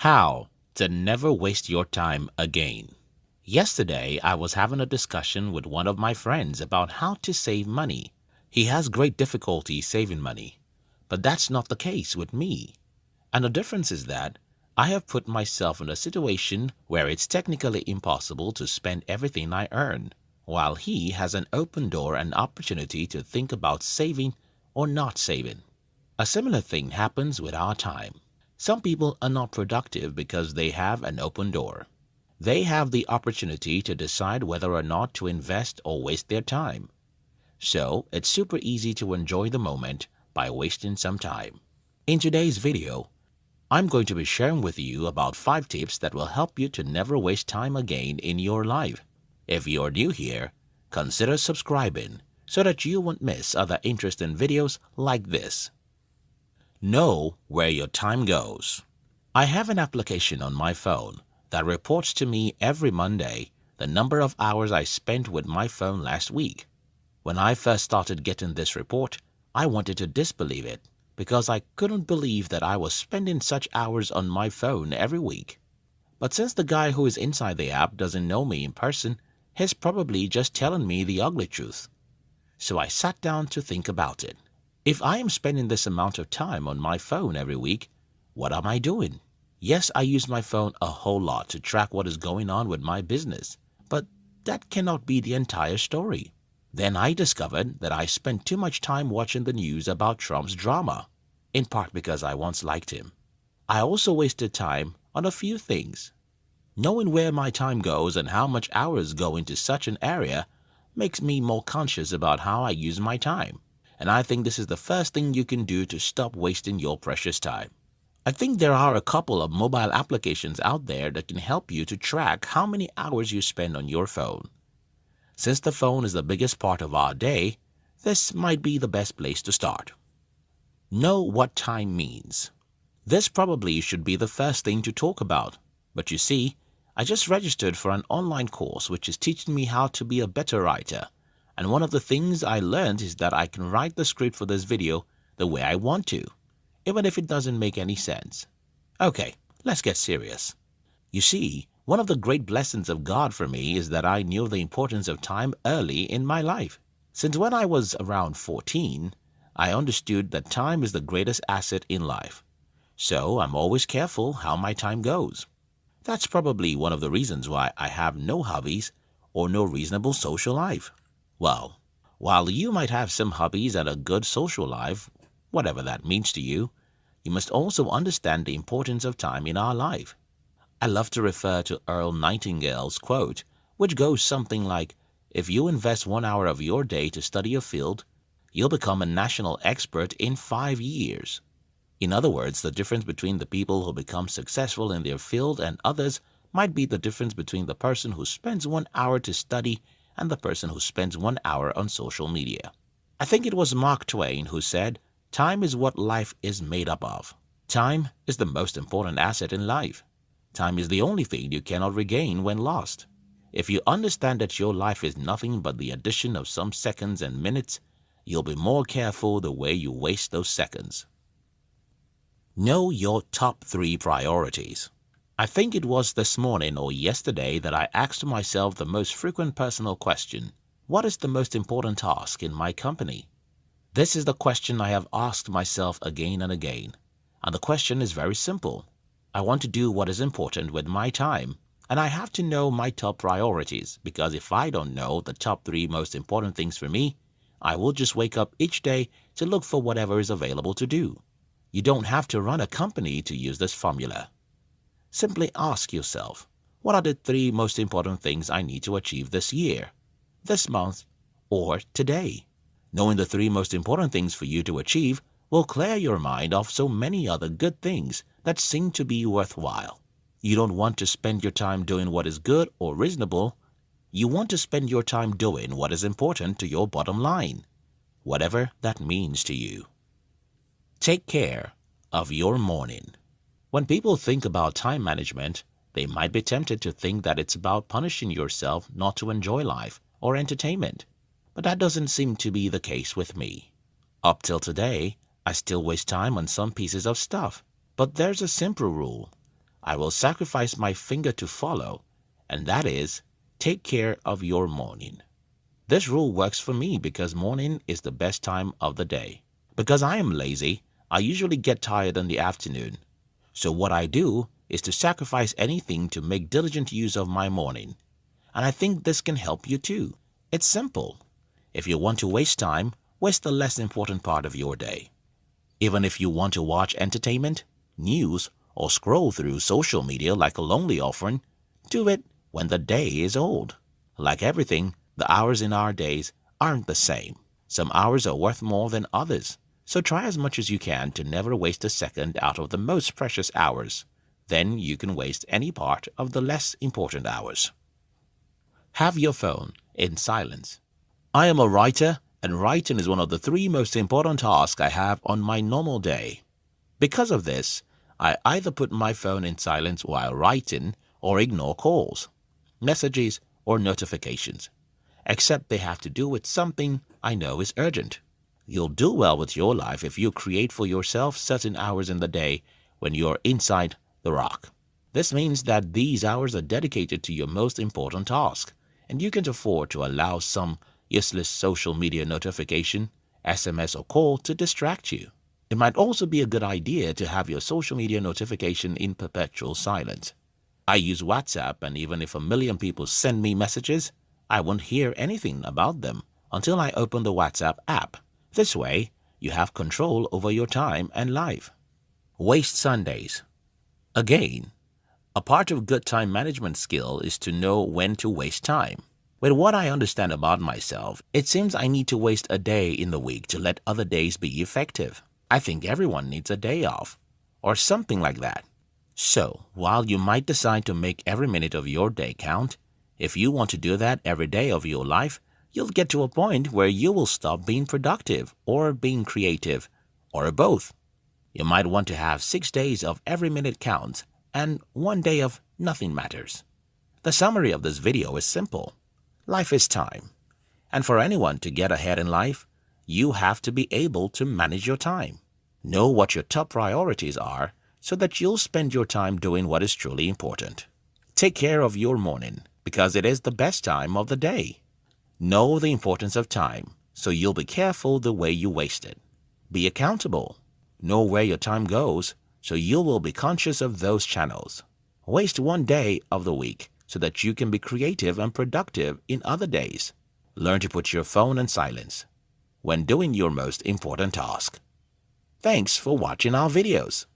How to never waste your time again. Yesterday, I was having a discussion with one of my friends about how to save money. He has great difficulty saving money, but that's not the case with me. And the difference is that I have put myself in a situation where it's technically impossible to spend everything I earn, while he has an open door and opportunity to think about saving or not saving. A similar thing happens with our time. Some people are not productive because they have an open door. They have the opportunity to decide whether or not to invest or waste their time. So it's super easy to enjoy the moment by wasting some time. In today's video, I'm going to be sharing with you about 5 tips that will help you to never waste time again in your life. If you're new here, consider subscribing so that you won't miss other interesting videos like this. Know where your time goes. I have an application on my phone that reports to me every Monday the number of hours I spent with my phone last week. When I first started getting this report, I wanted to disbelieve it because I couldn't believe that I was spending such hours on my phone every week. But since the guy who is inside the app doesn't know me in person, he's probably just telling me the ugly truth. So I sat down to think about it. If I am spending this amount of time on my phone every week, what am I doing? Yes, I use my phone a whole lot to track what is going on with my business, but that cannot be the entire story. Then I discovered that I spent too much time watching the news about Trump's drama, in part because I once liked him. I also wasted time on a few things. Knowing where my time goes and how much hours go into such an area makes me more conscious about how I use my time. And I think this is the first thing you can do to stop wasting your precious time. I think there are a couple of mobile applications out there that can help you to track how many hours you spend on your phone. Since the phone is the biggest part of our day, this might be the best place to start. Know what time means. This probably should be the first thing to talk about, but you see, I just registered for an online course which is teaching me how to be a better writer. And one of the things I learned is that I can write the script for this video the way I want to, even if it doesn't make any sense. Okay, let's get serious. You see, one of the great blessings of God for me is that I knew the importance of time early in my life. Since when I was around 14, I understood that time is the greatest asset in life. So I'm always careful how my time goes. That's probably one of the reasons why I have no hobbies or no reasonable social life. Well, while you might have some hobbies and a good social life, whatever that means to you, you must also understand the importance of time in our life. I love to refer to Earl Nightingale's quote, which goes something like, "If you invest 1 hour of your day to study a field, you'll become a national expert in 5 years." In other words, the difference between the people who become successful in their field and others might be the difference between the person who spends 1 hour to study and the person who spends 1 hour on social media. I think it was Mark Twain who said, "Time is what life is made up of." Time is the most important asset in life. Time is the only thing you cannot regain when lost. If you understand that your life is nothing but the addition of some seconds and minutes, you'll be more careful the way you waste those seconds. Know your top 3 priorities. I think it was this morning or yesterday that I asked myself the most frequent personal question: what is the most important task in my company? This is the question I have asked myself again and again. And the question is very simple. I want to do what is important with my time, and I have to know my top priorities, because if I don't know the top 3 most important things for me, I will just wake up each day to look for whatever is available to do. You don't have to run a company to use this formula. Simply ask yourself, what are the 3 most important things I need to achieve this year, this month, or today? Knowing the 3 most important things for you to achieve will clear your mind of so many other good things that seem to be worthwhile. You don't want to spend your time doing what is good or reasonable. You want to spend your time doing what is important to your bottom line, whatever that means to you. Take care of your morning. When people think about time management, they might be tempted to think that it's about punishing yourself not to enjoy life or entertainment. But that doesn't seem to be the case with me. Up till today, I still waste time on some pieces of stuff. But there's a simple rule. I will sacrifice my finger to follow, and that is, take care of your morning. This rule works for me because morning is the best time of the day. Because I am lazy, I usually get tired in the afternoon. So what I do is to sacrifice anything to make diligent use of my morning. And I think this can help you too. It's simple. If you want to waste time, waste the less important part of your day. Even if you want to watch entertainment, news, or scroll through social media like a lonely orphan, do it when the day is old. Like everything, the hours in our days aren't the same. Some hours are worth more than others. So try as much as you can to never waste a second out of the most precious hours. Then you can waste any part of the less important hours. Have your phone in silence. I am a writer, and writing is one of the 3 most important tasks I have on my normal day. Because of this, I either put my phone in silence while writing or ignore calls, messages, or notifications, except they have to do with something I know is urgent. You'll do well with your life if you create for yourself certain hours in the day when you're inside the rock. This means that these hours are dedicated to your most important task, and you can afford to allow some useless social media notification, SMS, or call to distract you. It might also be a good idea to have your social media notification in perpetual silence. I use WhatsApp, and even if 1,000,000 people send me messages, I won't hear anything about them until I open the WhatsApp app. This way, you have control over your time and life. Waste Sundays. Again, a part of good time management skill is to know when to waste time. With what I understand about myself, it seems I need to waste a day in the week to let other days be effective. I think everyone needs a day off, or something like that. So, while you might decide to make every minute of your day count, if you want to do that every day of your life, you'll get to a point where you will stop being productive or being creative, or both. You might want to have 6 days of every minute counts and 1 day of nothing matters. The summary of this video is simple. Life is time. And for anyone to get ahead in life, you have to be able to manage your time. Know what your top priorities are so that you'll spend your time doing what is truly important. Take care of your morning because it is the best time of the day. Know the importance of time so you'll be careful the way you waste it. Be accountable. Know where your time goes so you will be conscious of those channels. Waste 1 day of the week so that you can be creative and productive in other days. Learn to put your phone in silence when doing your most important task. Thanks for watching our videos.